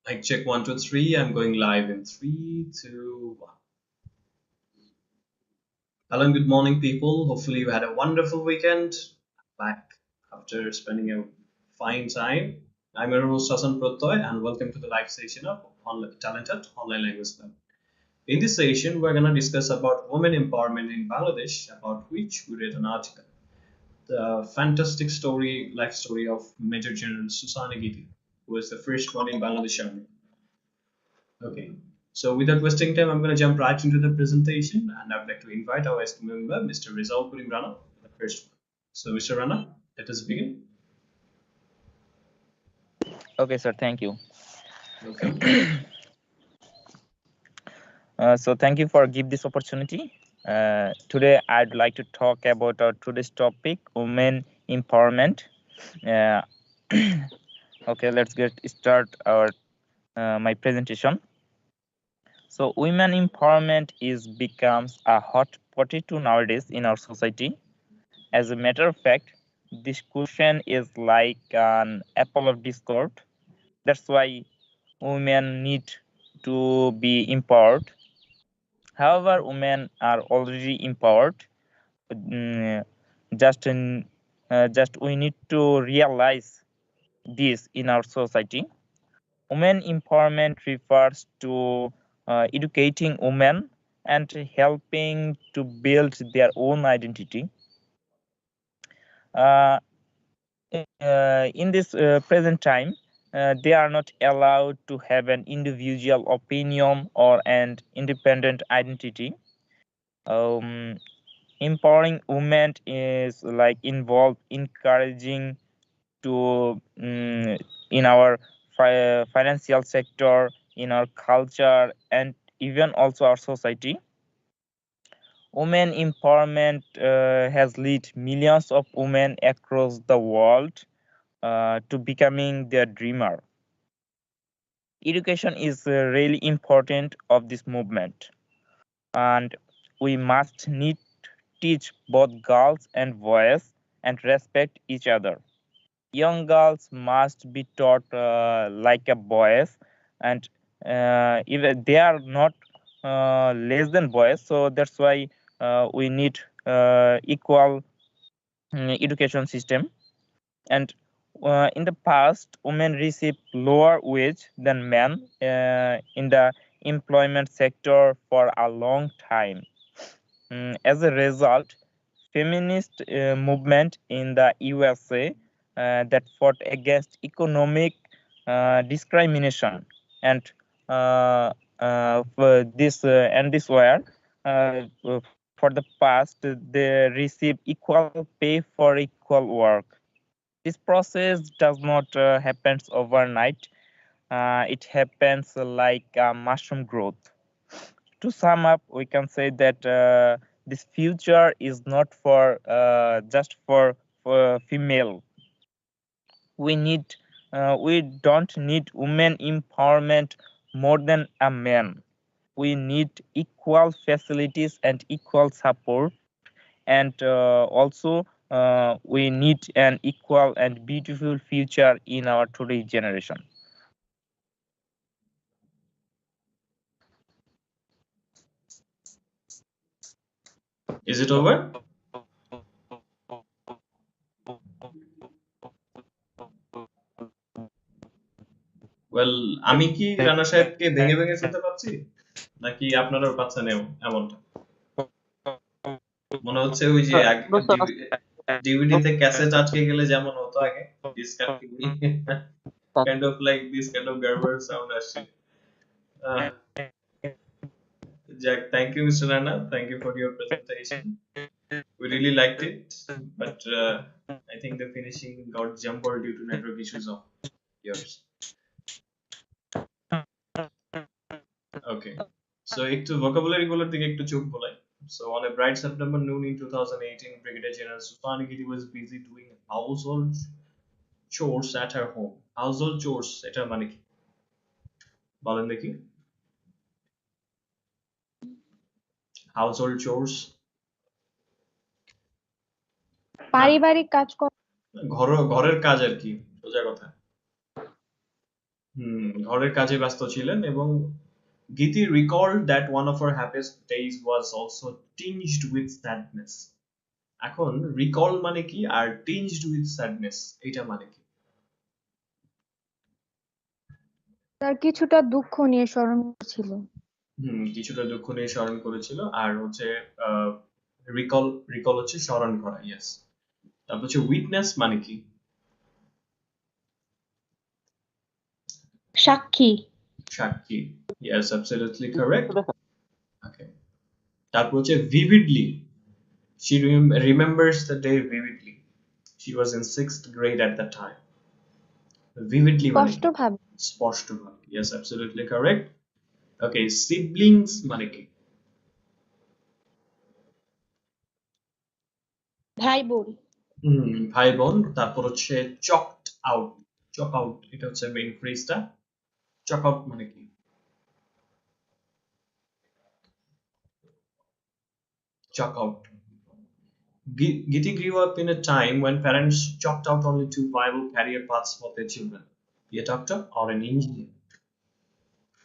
Mic check 1 2 3. I'm going live in 3 2 1. Hello and good morning, people. Hopefully, you had a wonderful weekend. Back after spending a fine time. I'm your host Sasan Prottoy, and welcome to the live session of TalentHut Online Language Club. In this session, we're gonna discuss about women empowerment in Bangladesh, about which we read an article. The fantastic life story of Major General Susani Giti, who was the first one in Bangladesh Army. Okay, so without wasting time, I'm going to jump right into the presentation, and I'd like to invite our esteemed member, Mr. Rizal Purim Rana, the first one. So, Mr. Rana, let us begin. Okay, sir. Thank you. Welcome. So thank you for give this opportunity. Today, I'd like to talk about our today's topic, women empowerment. Uh, okay, let's get start our my presentation. So, women empowerment is becomes a hot potato nowadays in our society. As a matter of fact, this question is like an apple of discord. That's why women need to be empowered. However, women are already empowered. Mm, just just we need to realize this in our society. Women empowerment refers to educating women and helping to build their own identity. Uh, in this present time, they are not allowed to have an individual opinion or an independent identity. Um, Empowering women is like involved encouraging to in our financial sector, in our culture, and even also our society. Women empowerment has led millions of women across the world to becoming their dreamer. Education is really important of this movement, and we must need teach both girls and boys and respect each other. Young girls must be taught like a boys, and even they are not less than boys, so that's why we need equal education system. And in the past, women received lower wage than men in the employment sector for a long time. As a result, feminist movement in the USA that fought against economic discrimination, and for this and this were for the past they receive equal pay for equal work. This process does not happen overnight. It happens like mushroom growth. To sum up, we can say that this future is not for just for female. We don't need women empowerment more than a man. We need equal facilities and equal support, and also we need an equal and beautiful future in our today's generation. Is it over? Well, আমি কি রানা সাহেবকে ভেঙে ভেঙে শুনতে পাচ্ছি, নাকি আপনারাও পাচ্ছেন এমনটা? মনে হচ্ছে ওই যে ডিভিডিতে ক্যাসেট আটকে গেলে যেমন হতো আগে, discontinue kind of like this kind of garbage sound আসছে. Uh, Jack, thank you, Mr. Rana. Thank you for your presentation. We really liked it, but I think the finishing got jumbled due to network issues of yours. Okay. So একটু vocabulary গুলোর দিকে একটু চোখ বোলাই. So on a bright September noon in 2018, Brigadier General Supani Giri was busy doing household chores at her home. Household chores, এটা মানে কি? বলেন দেখি. Household chores. পারিবারিক কাজ করা। ঘরের কাজ আর কি, সোজা কথা. ঘরের কাজে ব্যস্ত ছিলেন এবং গীতি recalled that one of her happiest days was also tinged with sadness. এখন রিকল মানে কি আর tinged with sadness এটা মানে কি? তার কিছুটা দুঃখ নিয়ে স্মরণ ছিল। কিছুটা দুঃখ নিয়ে স্মরণ করেছিল আর হচ্ছে রিকল রিকল হচ্ছে স্মরণ করা, ইয়েস। তারপর হচ্ছে উইটনেস মানে কি? সাক্ষী। সাক্ষী, ইয়েস, অ্যাবসলিউটলি কারেক্ট। ওকে, তারপর হচ্ছে vividly, she remembers the day vividly, she was in 6th grade at that time. vividly মানে কি? স্পষ্টভাবে। স্পষ্টভাবে, ইয়েস, অ্যাবসলিউটলি কারেক্ট। ওকে, সিবলিংস মানে কি? ভাই বোন। ভাই বোন। তারপর হচ্ছে চকড আউট, চক আউট এটা হচ্ছে মেইন ফ্রেজটা। চক আউট মানে কি? Chalk out. Giti grew up in a time when parents chalked out only two viable career paths for their children, be a doctor or an engineer.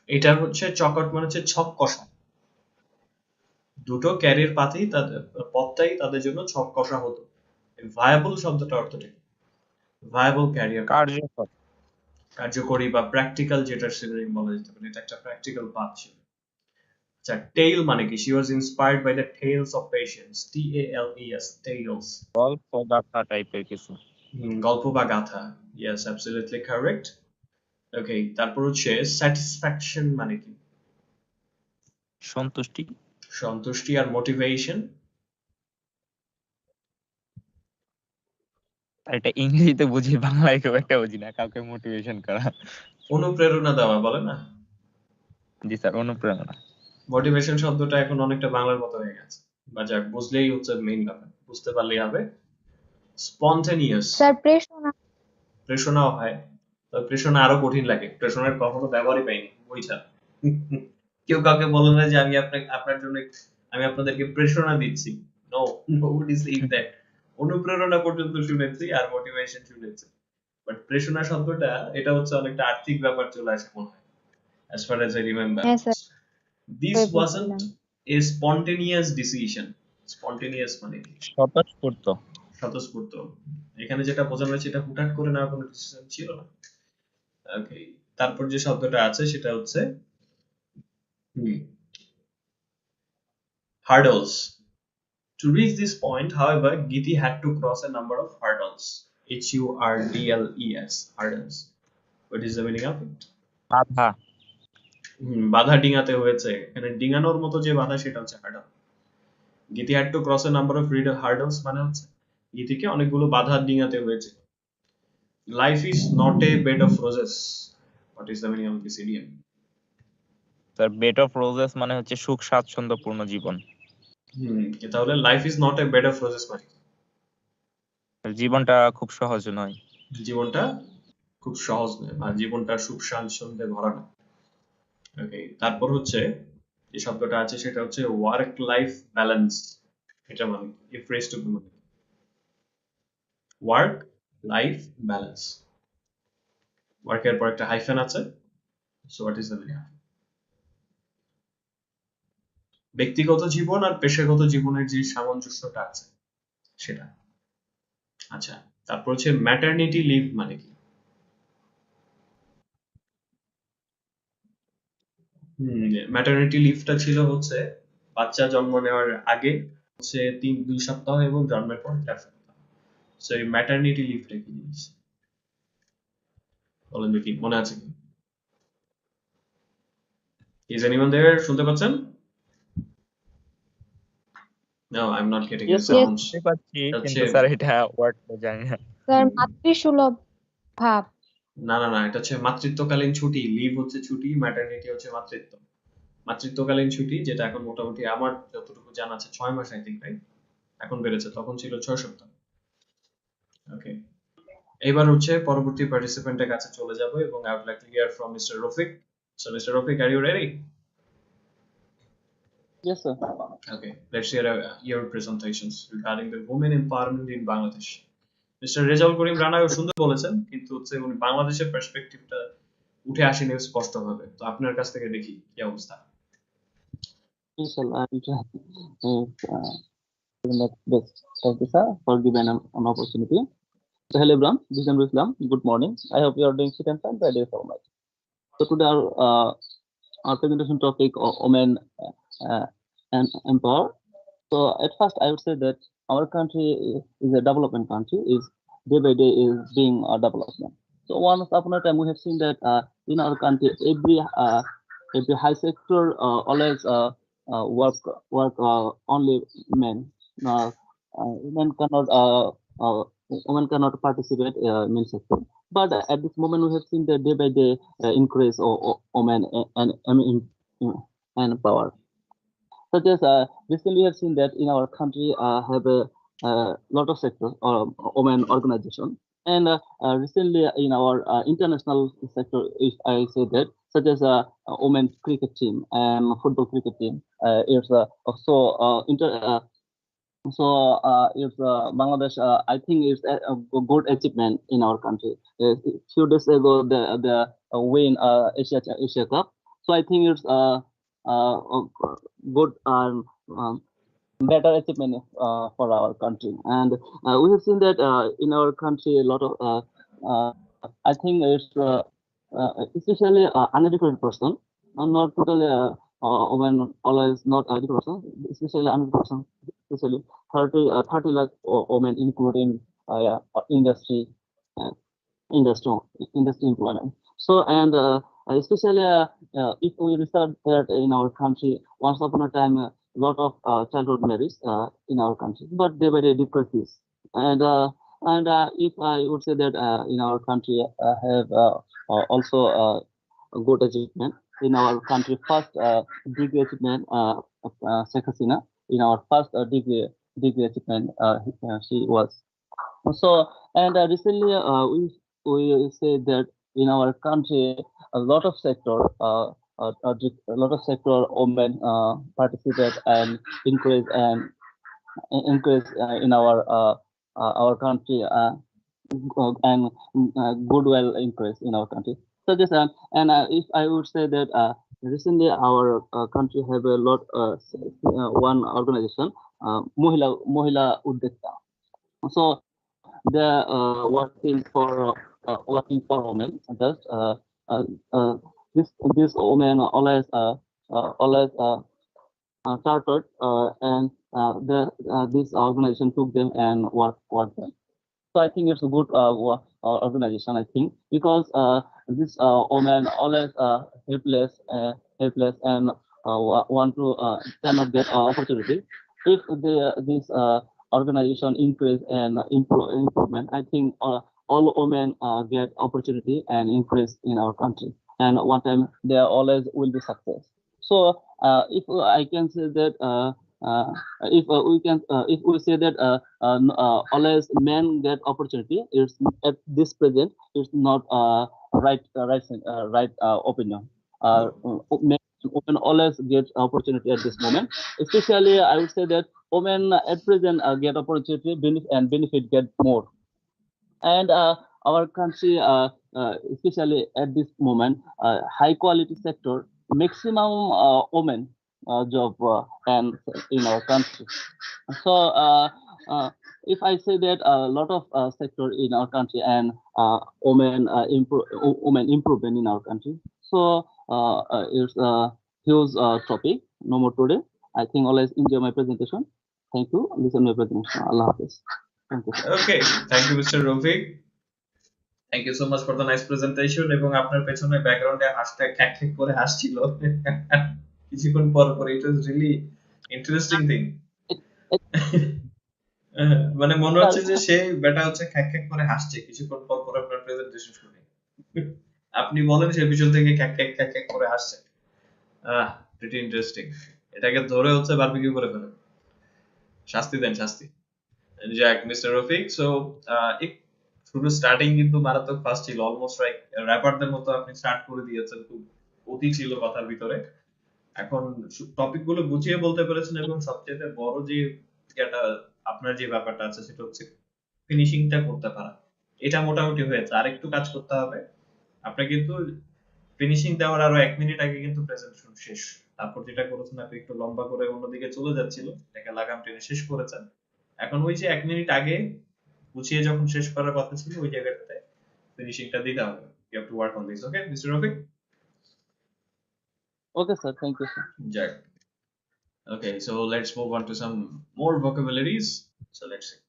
এটা হচ্ছে chalk out মানে হচ্ছে ছক কষা। দুটো career পাথই তাদের পথটাই তাদের জন্য ছক কষা হতো। ভায়াবল শব্দটা অর্থটা কি? ভায়াবল ক্যারিয়ার, কার্যকর। কার্যকরী বা প্র্যাকটিক্যাল, যেটা সিনোনিম বলা যেতে পারে, এটা একটা প্র্যাকটিক্যাল পাথ ছিল। আচ্ছা, টেল মানে কি? She was inspired by the tales of patience, TALES, tales, গল্প গাথা টাইপের কিছু। গল্প বা গাথা, yes, absolutely correct. ওকে, তারপর হচ্ছে স্যাটিসফ্যাকশন মানে কি? সন্তুষ্টি। সন্তুষ্টি। আর মোটিভেশন? এটা ইংরেজিতে বুঝি, বাংলায় খুব একটা বুঝি না। কাউকে মোটিভেশন করা। অনুপ্রেরণা দেওয়া বলে না? জি স্যার, অনুপ্রেরণা। মোটিভেশন শব্দটা এখন অনেকটা বাংলার মতো হয়ে গেছে, বা যাক, বুঝলেই হচ্ছে মেইন ব্যাপার, বুঝতে পারলেই হবে। স্পন্টেনিয়াস। স্যার প্রেরণা। প্রেষণাও হয়, তবে প্রেষণা আরো কঠিন লাগে, প্রেষণার কখনো ব্যবহারই পাইনি বই ছাড়া। কেউ কাউকে বলে না যে আমি আপনার জন্য আমি আপনাদেরকে প্রেষণা দিচ্ছি, নো, নোবডি সেইড দ্যাট। অনুপ্রেরণা পর্যন্ত শুনেছি আর মোটিভেশন শুনেছি, বাট প্রেষণা শব্দটা এটা হচ্ছে অনেকটা আর্থিক ব্যাপার চলে আসে মনে হয়, as far as I remember. হ্যাঁ sir, This wasn't বুঝছিলাম। a spontaneous decision. Spontaneous মানে কি? স্বতঃস্ফূর্ত। স্বতঃস্ফূর্ত। এখানে যেটা বোঝানো হয়েছে, এটা হুটহাট করে নেওয়ার কোনো ডিসিশন ছিল না। ওকে, তারপর যে শব্দটা আছে সেটা হচ্ছে hurdles. To reach this point, however, Giti had to cross a number of hurdles. HURDLES, hurdles. What is the meaning of it? বাধা। বাধা ডিঙাতে হয়েছে। এখানে ডিঙানোর মতো যে বাধা সেটা হচ্ছে হার্ডল। গীতি had to cross a number of hurdles মানে হচ্ছে গীতিকে অনেকগুলো বাধা ডিঙাতে হয়েছে। Life is not a bed of roses. What is the meaning of this idiom? Sir, bed of roses মানে হচ্ছে সুখ স্বাচ্ছন্দ্যপূর্ণ জীবন। তাহলে life is not a bed of roses মানে জীবনটা খুব সহজ নয়। জীবনটা খুব সহজ নয়, বা জীবনটা সুখ স্বাচ্ছন্দ্যে ভরা না। ওকে, তারপর হচ্ছে যে শব্দটা আছে সেটা হচ্ছে ওয়ার্ক লাইফ ব্যালেন্স। এটা মানে এই ফ্রেজটুকু মানে ওয়ার্ক লাইফ ব্যালেন্স। ওয়ার্কের পর একটা হাইফেন আছে, so what is the meaning? ব্যক্তিগত জীবন আর পেশাগত জীবনের যে সামঞ্জস্যটা আছে সেটা। আচ্ছা, তারপর হচ্ছে ম্যাটারনিটি লিভ মানে কি? ম্যাটারনিটি লিভটা ছিল হচ্ছে বাচ্চা জন্ম নেওয়ার আগে হচ্ছে 2 সপ্তাহ এবং জন্মের পর 4 সপ্তাহ। সো এই ম্যাটারনিটি লিভটা কি জিনিস বলেন দেখি, মনে আছে কি? Is anyone there? শুনতে পাচ্ছেন? No, I am not getting any sounds. শুনতে পাচ্ছি, হচ্ছে কিন্তু স্যার এটা ওয়ার্ডটা জানি না। স্যার মাতৃসুলভ ভাব। না না না, এটা হচ্ছে মাতৃত্বকালীন ছুটি। লিভ হচ্ছে ছুটি, ম্যাটারনিটি হচ্ছে মাতৃত্ব। মাতৃত্বকালীন ছুটি, যেটা এখন মোটামুটি আমার যতটুকু জানা আছে 6 মাস, আই থিংক, রাইট? এখন বেড়েছে, তখন ছিল 6 সপ্তাহ। ওকে, এবার হচ্ছে পরবর্তী পার্টিসিপেন্টের কাছে চলে যাব এবং I would like to hear from mister Rafik. So mister Rafik, are you ready? Yes, sir. Okay, let's hear your presentations regarding the women empowerment in Bangladesh. Mister Rezaul Karim রানাও সুন্দর বলেছেন, কিন্তু হচ্ছে উনি বাংলাদেশের পার্সপেক্টিভটা উঠে আসেনি স্পষ্টভাবে। তো আপনার কাছ থেকে দেখি কি অবস্থা। Inshallah, I'll try my best. Thank you, sir, for giving an opportunity. So, hello, everyone. This is Islam. Good morning. I hope you are doing sit and fine. Thank you so much. So, today our presentation topic women uh, and empower. So, at first, I would say that our country is a development country. Is day by day is being a development. So, once upon a time, we have seen that in our country, every high sector always work only men. Uh, Women cannot women cannot participate in sector. But at this moment, we have seen the day by day increase of women and power. Such as recently we have seen that in our country have a lot of sectors or women organization. And recently in our international sector, if I say that, such as a women cricket team and football cricket team, it's also it's Bangladesh. I think it's a good achievement in our country. Few days ago, the win Asia Cup. So I think it's a good better achievement for our country. And we have seen that in our country a lot of I think it's especially uneducated person, not totally women always not educated person, especially uneducated person, especially 30 lakh women including yeah, industry. Uh, industry industry employment. So and especially if we research that in our country, once upon a time, a lot of childhood marriage in our country, but they were decreases. And if I would say that in our country have also a good achievement in our country. First degree achievement, Sheikh Hasina, in our first degree achievement, she was so, and recently we say that in our country a lot of sector a lot of sector women participate and increase and increase in our country and goodwill increase in our country. So this and if I would say that recently our country have a lot one organization Mohila Uddekta. So they're working for women. Just uh, uh, this women always started and this organization took them and work them. So I think it's a good organization. I think because this women always helpless and want to cannot get opportunity. If this organization increase and improvement, I think all women get opportunity and increase in our country. And one time they always will be success. So if I can say that. If we say that always men get opportunity, it's at this present it's not right opinion. Men women always get opportunity at this moment, especially I would say that women at present get opportunity benefit get more. And our country especially at this moment high quality sector maximum women job and in our country. So if I say that a lot of sector in our country and women improvement in our country. So it's a huge topic. No more today. I think always enjoy my presentation. Thank you. Listen my presentation. Allah Hafiz. Thank you. Okay, thank you, Mr. Rafik. Thank you so much for the nice presentation. এবং আপনার পেছনে ব্যাকগ্রাউন্ডে হাসটা খ্যাক খ্যাক করে হাসছিল কিছুক্ষণ পর পর। ইট was really interesting thing. মানে মনে হচ্ছে যে সে বেটা হচ্ছে খ্যাক খ্যাক করে হাসছে কিছুক্ষণ পর পর আপনার প্রেজেন্টেশন শুনে। আপনি বলেন সে পিছন থেকে খ্যাক খ্যাক খ্যাক খ্যাক করে হাসছে। Pretty interesting. এটাকে ধরে হচ্ছে বারবিকিউ করে ফেলেন, শাস্তি দেন শাস্তি। যাক মিস্টার রফিক, সো শুরু স্টার্টিং কিন্তু মারাত্মক ফাস্ট ছিল, অলমোস্ট লাইক র্যাপারদের মতো আপনি স্টার্ট করে দিয়েছেন, খুব অতি ছিল কথার ভিতরে। এখন টপিক গুলো গুছিয়ে বলতে পেরেছেন এবং সবচেয়ে বড় যে যেটা আপনার যে ব্যাপারটা আছে সেটা হচ্ছে ফিনিশিংটা করতে পারা। এটা মোটামুটি হয়েছে, আর একটু কাজ করতে হবে। আপনি কিন্তু ফিনিশিং দেওয়ার আরো 1 মিনিট আগে কিন্তু প্রেজেন্টেশন শেষ। তারপর যেটা করেছেন আপনি একটু লম্বা করে অন্যদিকে চলে যাচ্ছিল, এটাকে লাগাম টেনে শেষ করেছেন। এখন ওই যে 1 মিনিট আগে গুছিয়ে যখন শেষ করার কথা ছিল ওই জায়গাটাতে ফিনিশিংটা দিতে হবে। You have to work on this, okay, Mr. Rafiq? Okay, sir. Thank you, sir. Jack. Okay, so let's move on to some more vocabularies. So let's see.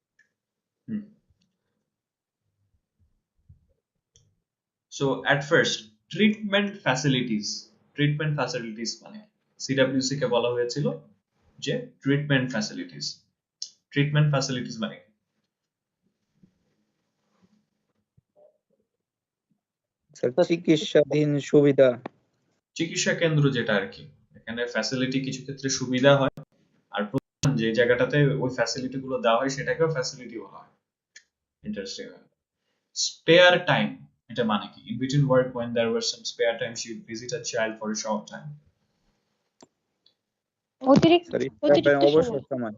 So at first, treatment facilities মানে CWC কে বলা হয়েছিল যে treatment facilities মানে কি? Sir চিকিৎসাধীন সুবিধা। চিকিৎসা কেন্দ্র যেটা আর কি, এখানে ফ্যাসিলিটি কিছু ক্ষেত্রে সুবিধা হয়, আর প্রধান যে জায়গাটাতে ওই ফ্যাসিলিটি গুলো দেওয়া হয় সেটাকেও ফ্যাসিলিটি বলা হয়। ইন্টারেস্টিং। স্পেয়ার টাইম, এটা মানে কি? In between work when there was some spare time she would visit a child for a short time. অতিরিক্ত অবসর সময়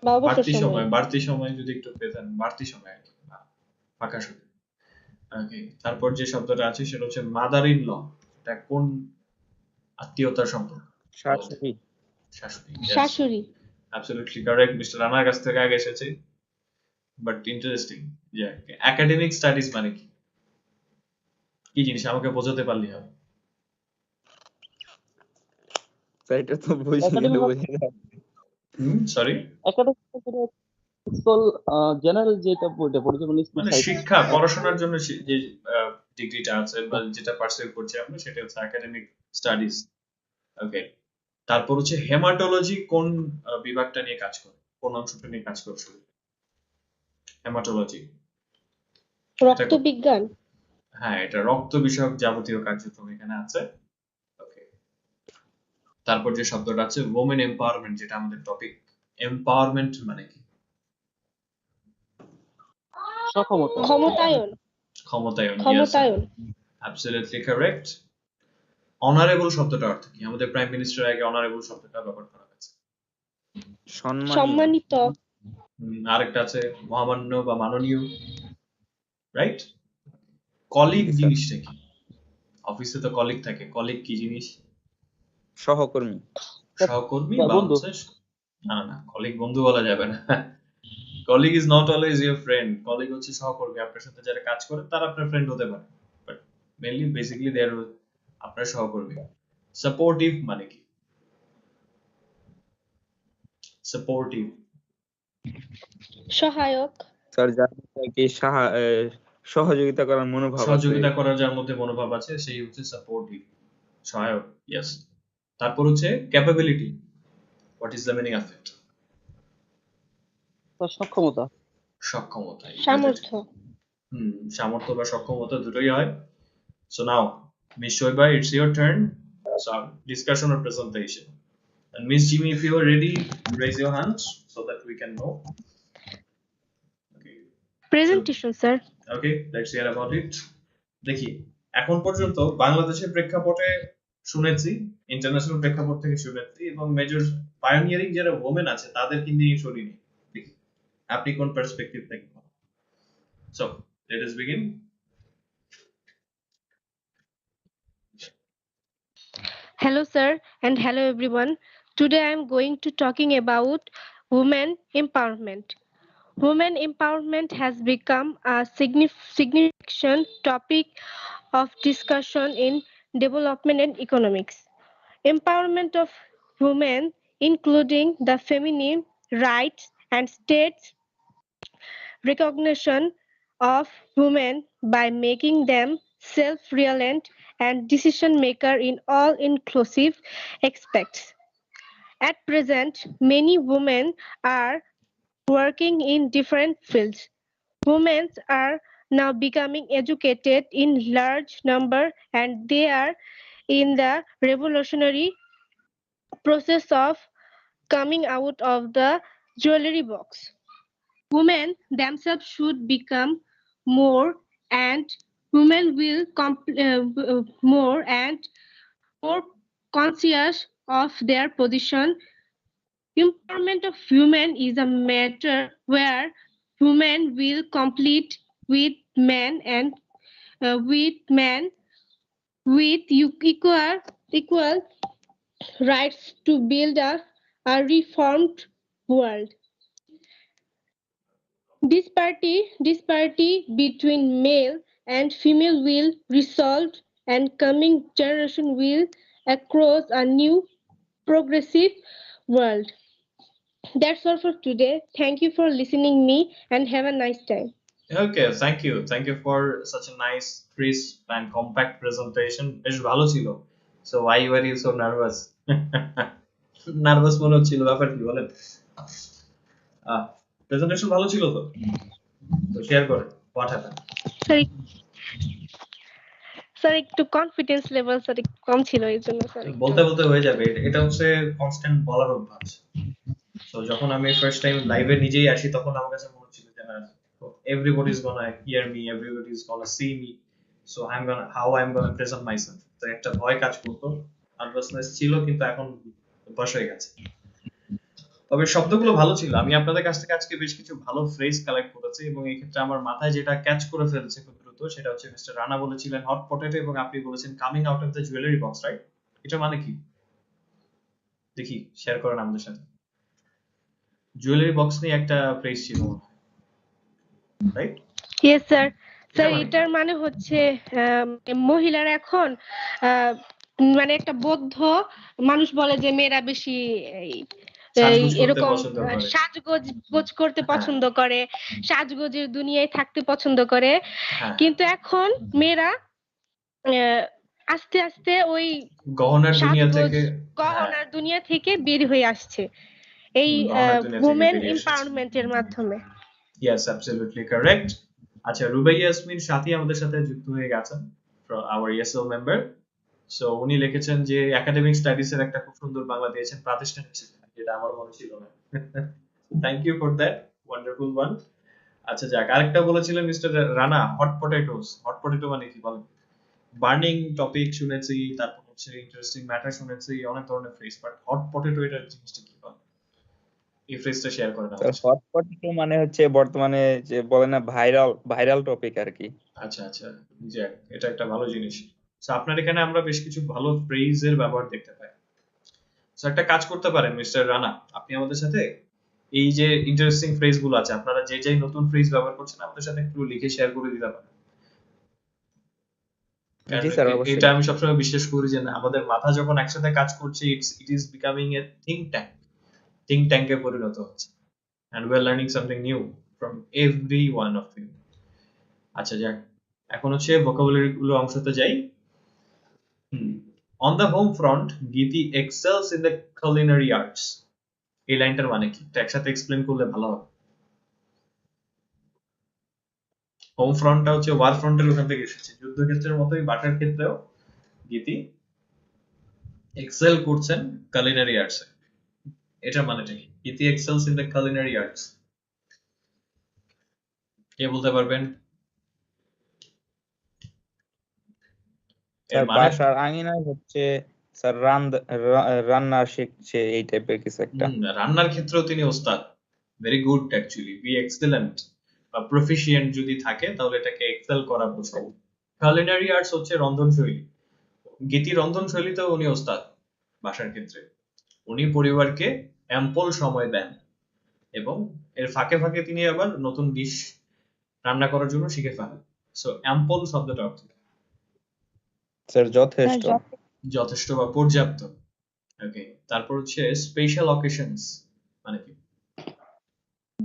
বা অবসর সময়। বাড়তি সময় যদি একটু পেতেন, বাড়তি সময় আর কি, ফাঁকা সময়। ওকে, তারপর যে শব্দটা আছে সেটা হচ্ছে মাদার ইন ল। এটা কোন আত্মীয়তার সম্পর্ক? শাশুড়ি। শাশুড়ি। Absolutely correct. মিস্টার রানার কাছ থেকে আগে এসেছে, বাট ইন্টারেস্টিং। যে একাডেমিক স্টাডিজ মানে কি? কি জিনিস আমাকে বোঝাতে পারলি হবে। এটা তো সরি, স্কুল জেনারেল যেটা বইটা পড়েছে মানে শিক্ষা, পড়াশোনার জন্য যে ডিগ্রিটা আছে বা যেটা পারসিউ করছি আমরা সেটা হচ্ছে একাডেমিক স্টাডিজ। ওকে, তারপর হচ্ছে হেমাটোলজি কোন বিভাগটা নিয়ে কাজ করে, কোন অংশটা নিয়ে কাজ করে? হেমাটোলজি রক্ত বিজ্ঞান। হ্যাঁ, এটা রক্ত বিষয়ক যাবতীয় কার্যক্রম এখানে আছে। ওকে, তারপর যে শব্দটা আছে ওমেন এম্পাওয়ারমেন্ট, যেটা আমাদের টপিক। এম্পাওয়ারমেন্ট মানে কি? ক্ষমতায়ন। Absolutely correct. অনারেবল শব্দটা অর্থ কি? আমাদের প্রাইম মিনিস্টার আগে অনারেবল শব্দটা ব্যবহার করা হয়েছে। সম্মানিত। আরেকটা আছে মহামান্য বা মাননীয়, রাইট? কলিগ জিনিসটা কি? অফিসে তো কলিগ থাকে, কলিগ কি জিনিস? সহকর্মী বা হচ্ছে না, কলিগ বন্ধু বলা যাবে না। Colleague is not always your friend. Colleague হচ্ছে সহকর্মী, আপনার সাথে যারা কাজ করে তারা আপনার ফ্রেন্ড হতে পারে, বাট মেইনলি বেসিক্যালি দে আর আপনার সহকর্মী। সাপোর্টিভ মানে কি? সাপোর্টিভ সহায়ক। স্যার যাকে সহযোগিতা করার মনোভাব আছে, সহযোগিতা করার যার মধ্যে মনোভাব আছে সেই হচ্ছে সাপোর্টিভ, সহায়ক। ইয়েস। তারপর হচ্ছে capability. What is the meaning of it? সক্ষমতা। সামর্থ্য। সামর্থ্য বা সক্ষমতা দুটোই হয়। So now, Miss Shoiba, it's your turn. So discussion or presentation. And Miss Jimmy, if you are ready, raise your hands so that we can know. Okay. Presentation, sir. Okay, let's hear about it. দেখি, এখন পর্যন্ত বাংলাদেশের প্রেক্ষাপটে শুনেছি, international প্রেক্ষাপট থেকে শুনেছি, এবং মেজর পায়োনিয়ারিং যারা ওমেন আছে তাদেরকে নিয়ে শুনিনি। দেখি আপনি কোন পার্সপেক্টিভ থেকে। So let us begin. Hello, sir, and hello, everyone. Today I am going to talking about women empowerment. Women empowerment has become a significant topic of discussion in development and economics. Empowerment of women, including the feminine rights and states recognition of women by making them self-reliant and decision maker in all inclusive aspects. At present, many women are working in different fields. Women are now becoming educated in large number, and they are in the revolutionary process of coming out of the jewelry box. Women themselves should become more, and women will more and more conscious of their position. Empowerment of women is a matter where women will compete with men and with men with equal rights to build a reformed world. Disparity between male and female will resolve, and coming generation will across a new progressive world. That's all for today. Thank you for listening me and have a nice time. Okay, thank you. Thank you for such a nice, crisp and compact presentation. বেশ ভালো ছিল. So why were you so nervous? Nervous মনে হচ্ছিল, ব্যাপার কি বলেন? Presentation ভালো ছিল তো? তো শেয়ার করেন. What happened? Sorry, স্যার একটু কনফিডেন্স লেভেল স্যার একটু কম ছিল এই জন্য স্যার বলতে বলতে হয়ে যাবে. এটা হচ্ছে কনস্ট্যান্ট বলার অভ্যাস. তো যখন আমি ফার্স্ট টাইম লাইভে নিজেই আসি তখন আমার কাছে মনে হচ্ছিল যে না, everybody is gonna hear me, everybody is gonna see me, so I'm gonna present myself. তো একটা ভয় কাজ করতো, নার্ভাসনেস ছিল, কিন্তু এখন অভ্যাস হয়ে গেছে. তবে শব্দগুলো ভালো ছিল. আমি আপনাদের কাছ থেকে আজকে বেশ কিছু ভালো ফ্রেজ কালেক্ট করেছি এবং এই ক্ষেত্রে আমার মাথায় যেটা ক্যাচ করে ফেলছে খুব দ্রুত, সেটা হচ্ছে মিস্টার রানা বলেছিলেন হট পটেটো এবং আপনি বলেছেন coming out of the jewellery box, right? এটা মানে কি? দেখি শেয়ার করেন আমাদের সাথে. জুয়েলারি বক্স নিয়ে একটা ফ্রেজ ছিল, রাইট? Yes sir. স্যার মানে এটার মানে হচ্ছে মহিলারা এখন মানে একটা বৌদ্ধ মানুষ বলে যে মেয়েরা বেশি এরকম সাজগোজ করতে পছন্দ করে, সাজগোজের দুনিয়ায় থাকতে পছন্দ করে, কিন্তু এখন মেয়েরা আস্তে আস্তে ওই গহনার দুনিয়া থেকে বের হয়ে আসছে এই ওমেন এম্পাওয়ারমেন্টের মাধ্যমে। Yes, absolutely correct. আচ্ছা, রুবাই ইয়াসমিন সাথী আমাদের সাথে যুক্ত হয়ে গেছেন, our ESL member. সো উনি লিখেছেন যে একাডেমিক স্টাডিজ এর একটা খুব সুন্দর বাংলা দিয়েছেন প্রাতিষ্ঠানিক শিক্ষা, যেটা আমার মনে ছিল না. Thank you for that wonderful one. আচ্ছা যাক, আরেকটা বলেছিলেন mister Rana, hot potatoes. Hot potato মানে কি বলেন? বার্নিং টপিক শুনেছি, তারপর হচ্ছে ইন্টারেস্টিং ম্যাটার শুনেছি, অনেক ধরনের ফ্রেজ, বাট হট পটেটো এটার জিনিসটা কি বলেন? এই ফ্রেজটা শেয়ার করেন আমাদের সাথে. হট পটেটো মানে হচ্ছে বর্তমানে যে বলে না ভাইরাল টপিক আর কি. আচ্ছা আচ্ছা, যাক, এটা একটা ভালো জিনিস. সো আপনার এখানে আমরা বেশ কিছু ভালো ফ্রেজের ব্যবহার দেখতে পাই. সো একটা কাজ করতে পারেন মিস্টার রানা, আপনি আমাদের সাথে এই যে ইন্টারেস্টিং ফ্রেজ গুলো আছে, আপনারা যে যে নতুন ফ্রেজ ব্যবহার করছেন আমাদের সাথে একটু লিখে শেয়ার করে দিতে পারেন. জি স্যার, অবশ্যই. এটা আমি সবসময় বিশ্বাস করি যে না, আমাদের মাথা যখন একসাথে কাজ করছে, it is becoming A think ট্যাঙ্কে পরিণত হচ্ছে, and we are learning something new from every one of you. আচ্ছা যাক, এখন হচ্ছে ভোকাবুলারি গুলো অংশতে যাই. On the home front, Giti excels in the culinary arts. এই লাইনটার মানে কি? এটা একসাথে এক্সপ্লেন করলে ভালো হবে. হোম ফ্রন্টটা হচ্ছে ওয়ার ফ্রন্টের ওখান থেকে এসেছে, যুদ্ধক্ষেত্রের মতোই বাটার ক্ষেত্রেও গীতি এক্সেল করছেন কালিনারি আর্টসে. এটা মানেটা কি? Geeti excels in the culinary arts. কে বলতে পারবেন? স্যার বাসার আঙিনায় হচ্ছে স্যার রান্না শিখছে, এই টাইপের কিছু একটা. রান্নার ক্ষেত্রেও তিনি ওস্তাদ. Very good, actually be excellent বা প্রফিশিয়েন্ট যদি থাকে তাহলে এটাকে এক্সেল করা বোঝায়. কালিনারি আর্টস হচ্ছে রন্ধনশৈলী. গীতি রন্ধনশৈলীতেও উনি ওস্তাদ. বাসার ক্ষেত্রে উনি পরিবারকে অ্যাম্পল সময় দেন এবং এর ফাঁকে ফাঁকে তিনি আবার নতুন ডিশ রান্না করার জন্য শিখে ফেলেন. সো অ্যাম্পল শব্দটা অর্থ স্যার যথেষ্ট বা পর্যাপ্ত. ওকে, তারপর হচ্ছে স্পেশাল অকেশনস মানে কি?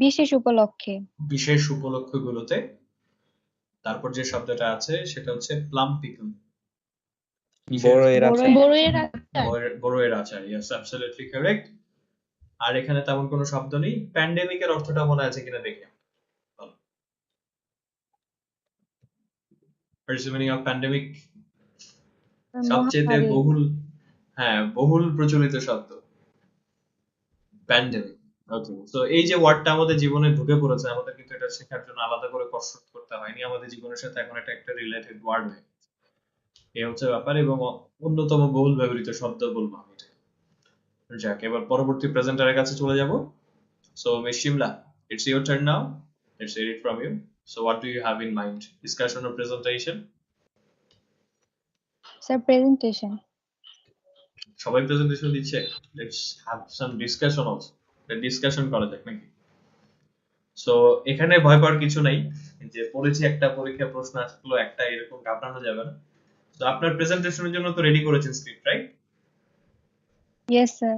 বিশেষ উপলক্ষগুলোতে. তারপর যে শব্দটা আছে সেটা হচ্ছে প্লাম পিকল, বড়ের আচার. Yes, absolutely correct. আর এখানে তেমন কোনো শব্দ নেই. প্যান্ডেমিকের অর্থটা মনে আছে কিনা দেখি. What is the meaning of pandemic? সবচেয়ে বহুল প্রচলিত শব্দ প্যান্ডেমিক. ওকে, তো এই যে ওয়ার্ডটা আমাদের জীবনে ঢুকে পড়েছে, আমাদের কিন্তু এটা শেখার জন্য আলাদা করে কসরত করতে হয়নি. আমাদের জীবনের সাথে এখন এটা একটা রিলেটেড ওয়ার্ড হয়ে গেছে. এই হচ্ছে ব্যাপার, এবং অন্যতম বহুল ব্যবহৃত শব্দ বলবো আমি এটা. যাক, এবার পরবর্তী প্রেজেন্টারের কাছে চলে যাব. So miss Shimla, it's your turn now. Let's hear it from you. So what do you have in mind? Discussion or presentation? Sir, presentation. সবাই প্রেজেন্টেশন দিচ্ছে, let's have some discussion also, discussion করা যাক নাকি? সো এখানে ভয় পাওয়ার কিছু নাই, যে পড়েছি একটা পরীক্ষা প্রশ্ন আসলো একটা, এরকম ঘাবড়ানো যাবে না। তো আপনার প্রেজেন্টেশনের জন্য তো রেডি করেছেন স্ক্রিপ্ট, রাইট? Yes, sir.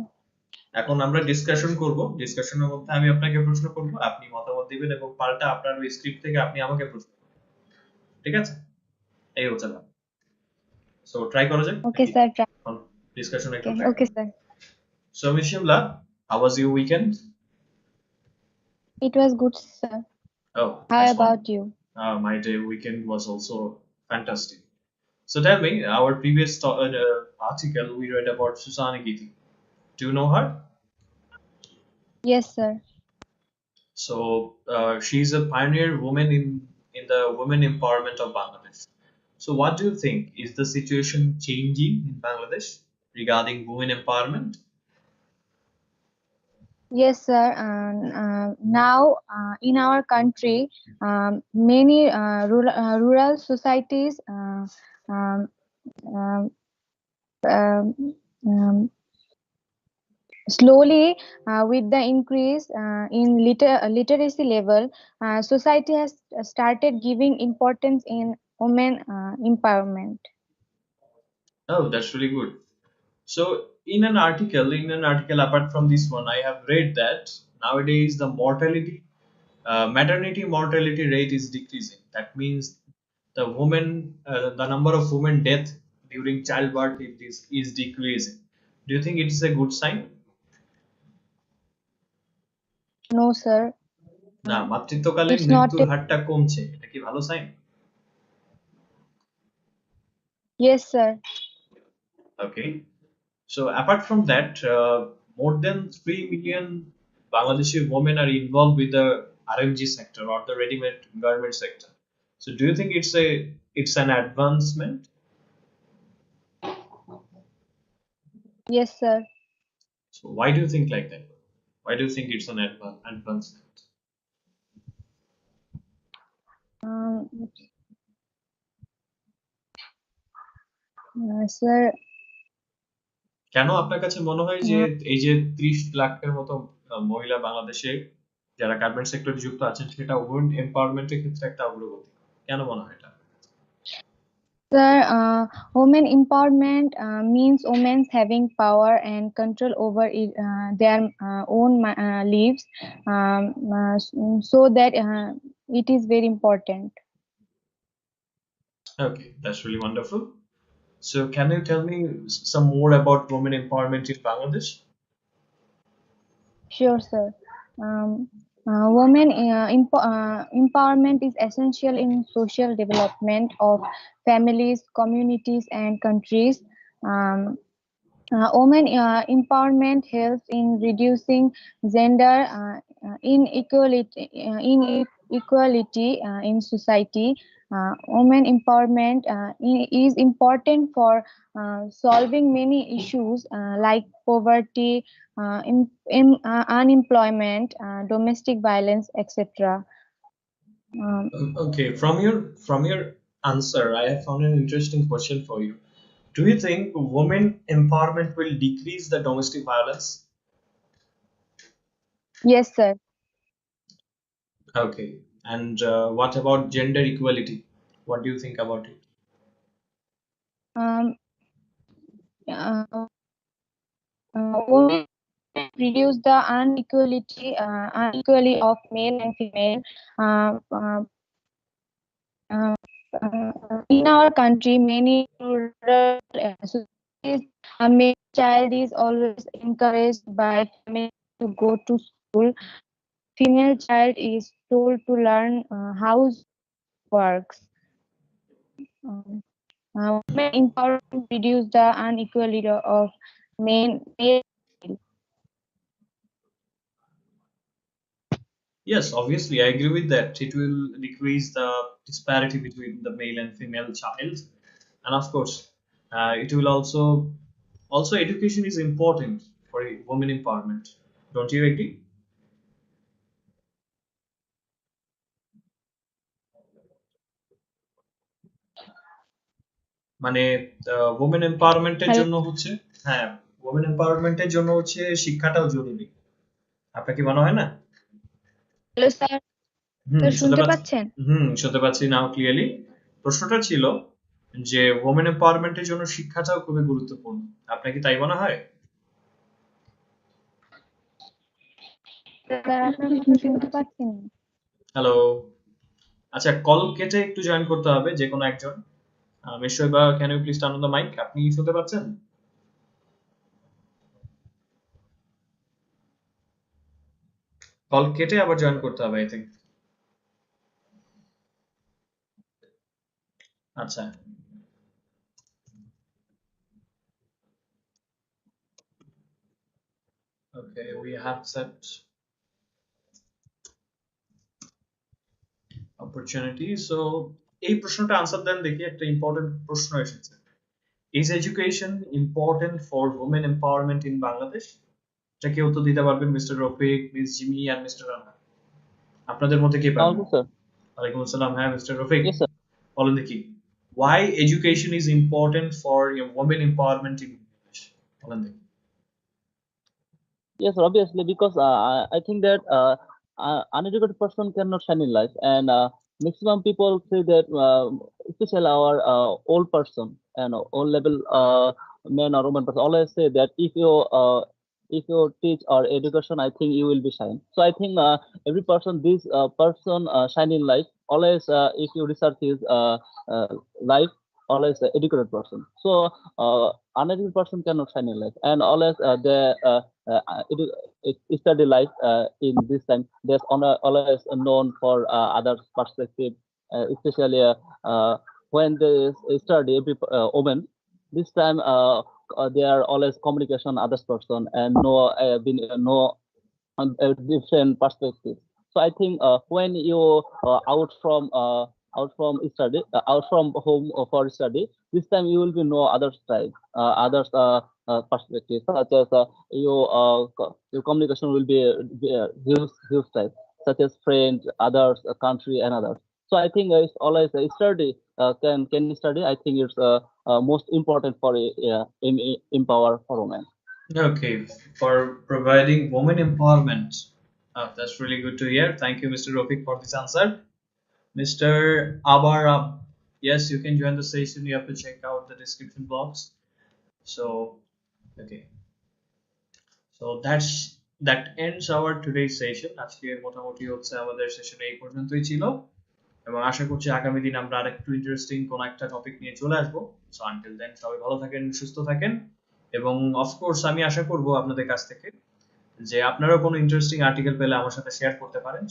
এখন আমরা ডিসকাশন করব, ডিসকাশনের মধ্যে আমি আপনাকে প্রশ্ন করব, আপনি মতামত দিবেন এবং পাল্টা আপনার ওই স্ক্রিপ্ট থেকে আপনি আমাকে প্রশ্ন করবেন, ঠিক আছে? এই হচ্ছে না। সো ট্রাই করা যাক Okay, নাকি? sir. Try. এখন ডিসকাশন একটু Okay, ট্রাই okay, করি। sir. So miss Shimla, how was your weekend? It was good, sir. Oh, How nice one. about you? My day weekend was also fantastic. So tell me, our previous article we read about Susana Giti. Do you know her? Yes, sir. So she's a pioneer woman in the women empowerment of Bangladesh. So what do you think? Is the situation changing in Bangladesh regarding women empowerment? Yes, sir. Now, in our country, many rural societies um, um, um, um, slowly, with the increase in literacy level, society has started giving importance in women empowerment. Oh, that's really good. So in an article apart from this one, I have read that nowadays the maternity mortality rate is decreasing. That means the number of women death during childbirth is decreasing. Do you think it is a good sign? No, sir. না, মাতৃত্বকালীন It's not. মৃত্যুর হারটা কমছে, এটা কি ভালো sign? Yes, sir. Okay. So apart from that, more than 3 million Bangladeshi women are involved with the RMG sector or the ready-made garment sector. So do you think it's an advancement? Yes, sir. So why do you think like that? Why do you think it's an advancement? Um, sir. কেন আপনার কাছে মনে হয় যে এই যে 30 লাখের মতো মহিলা বাংলাদেশে যারা গার্মেন্ট সেক্টরে যুক্ত আছেন সেটা উইমেন এম্পাওয়ারমেন্টের ক্ষেত্রে একটা অগ্রগতি, কেন মনে হয় এটা? Sir, women empowerment means women having power and control over their own lives, so that it is very important. Okay, that's really wonderful. So can you tell me some more about women empowerment in Bangladesh? Sure, sir. Women empowerment is essential in social development of families, communities, and countries. Um, Women empowerment helps in reducing gender inequality in society. Women empowerment is important for solving many issues like poverty, unemployment, domestic violence, etc. Okay, from your answer, I have found an interesting question for you. Do you think women empowerment will decrease the domestic violence? Yes, sir. Okay, and what about gender equality? What do you think about it? Um, uh, Women reduce the unequality of male and female. Uh, uh, in our country, many rural societies, a male child is always encouraged by family to go to school. Female child is told to learn houseworks. Um, Women empowerment reduce the inequality of male. Yes, obviously, I agree with that. It will decrease the disparity between the male and female child, and of course, it will also education is important for women empowerment. Don't you agree? মানে women এম্পাওয়ারমেন্টের hello জন্য হচ্ছে, হ্যাঁ, women এম্পাওয়ারমেন্টের জন্য হচ্ছে শিক্ষাটাও জরুরি। আপনার কি মনে হয় না? হ্যালো স্যার, শুনতে শুনতে পাচ্ছি। পাচ্ছেন? শুনতে পাচ্ছি নাও ক্লিয়ারলি। প্রশ্নটা ছিল যে ওমেন এম্পাওয়ারমেন্টের জন্য শিক্ষাটাও খুবই গুরুত্বপূর্ণ। আপনার কি তাই মনে হয়? স্যার আপনার কথা শুনতে পাচ্ছি না। হ্যালো। আচ্ছা, কল কেটে একটু জয়েন করতে হবে যে কোনো একজন। মিস্টার বা can you please turn on the mic? আপনি শুনতে পাচ্ছেন? কল কেটে আবার জয়েন করতে হবে আই থিংক। আচ্ছা, okay, we have set opportunity. So এই প্রশ্নটা আনসার দেন দেখি, একটা ইম্পর্টেন্ট প্রশ্ন এসেছে। Is education important for women empowerment in Bangladesh? এটা কেউ তো দিতে পারবেন, মিস্টার রফিক, মিস জিমি আর মিস্টার রানা। আপনাদের মধ্যে কে পারবেন? Also, sir. ওয়ালাইকুম আসসালাম। হ্যাঁ, মিস্টার রফিক, Yes, sir. বলেন দেখি, why education is important for women empowerment in English? বলেন দেখি। Yes, obviously, because I think that uneducated person cannot shine in life, and maximum people say that, especially our old person and old level man or woman person, always say that if you teach or education, I think you will be shine. So I think every person, this person shine in life. Always, if you research his life, always educated person. So uneducated person cannot shine in life, and always study life in this time. There's always known for others' perspective, especially when they study women. This time they are always communication others person and know different perspectives. So I think when you out from study out from home for study, this time you will be know other side, others perspectives, such as your communication will be huge type, such as friends, others, country, and others. So I think it's always study. Can study? I think it's most important for empower for women. Okay, for providing women empowerment. That's really good to hear. Thank you, Mr. Rofik, for this answer. Mr. Abarab, yes, you can join the session. You have to check out the description box. So, okay. So that ends our today's session. আজকে মোটামুটি হচ্ছে আমাদের session এই পর্যন্তই ছিল, এবং আশা করছি আগামী দিন আমরা আরেকটু ইন্টারেস্টিং কোন একটা টপিক নিয়ে চলে আসবো। সো আনটিল দেন সবাই ভালো থাকেন, সুস্থ থাকেন, এবং অফকোর্স আমি আশা করব আপনাদের কাছ থেকে যে আপনারাও কোনো ইন্টারেস্টিং আর্টিকেল পেলে আমার সাথে শেয়ার করতে পারেন।